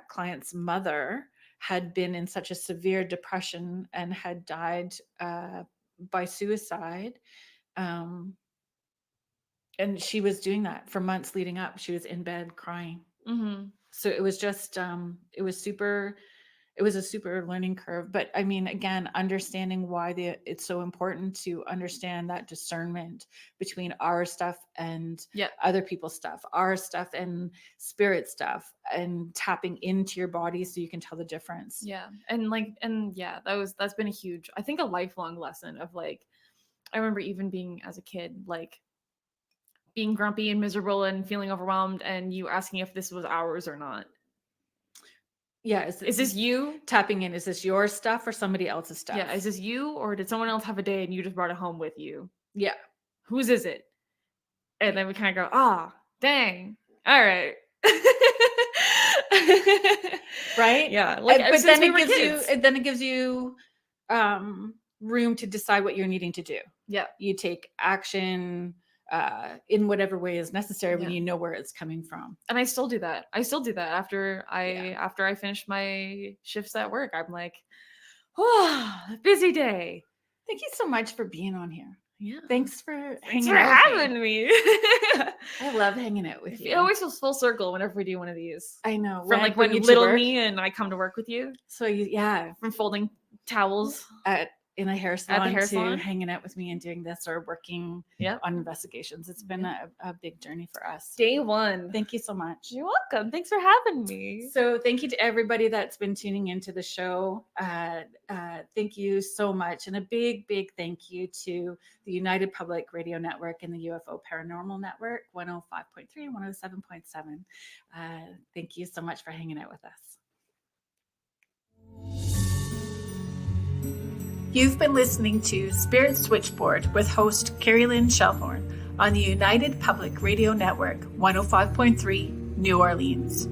client's mother had been in such a severe depression and had died by suicide. And she was doing that for months leading up. She was in bed crying. So it was just, it was a super learning curve. But I mean, again, understanding why it's so important to understand that discernment between our stuff and other people's stuff, our stuff and spirit stuff, and tapping into your body so you can tell the difference. Yeah. And that's been a huge, I think, a lifelong lesson of like, I remember even being as a kid, like being grumpy and miserable and feeling overwhelmed, and you asking if this was ours or not. Yeah. Is this you? Tapping in, is this your stuff or somebody else's stuff? Yeah. Is this you, or did someone else have a day and you just brought it home with you? Yeah. Whose is it? And then we kind of go, dang. All right. Right? Yeah. Like, but then it gives you room to decide what you're needing to do. Yeah. You take action in whatever way is necessary when you know where it's coming from. And I still do that. After I finish my shifts at work. I'm like, busy day. Thank you so much for being on here. Yeah. Thanks for having me. I love hanging out with you. It always feels full circle whenever we do one of these. I know. From like when little me and I come to work with you. So from folding towels in a hair salon, at the hair salon, to hanging out with me and doing this, or working on investigations. It's been a big journey for us. Day one. Thank you so much. You're welcome. Thanks for having me. So thank you to everybody that's been tuning into the show. Thank you so much. And a big, big thank you to the United Public Radio Network and the UFO Paranormal Network, 105.3 and 107.7. Thank you so much for hanging out with us. You've been listening to Spirit Switchboard with host Kerrilynn Shellhorn on the United Public Radio Network, 105.3 New Orleans.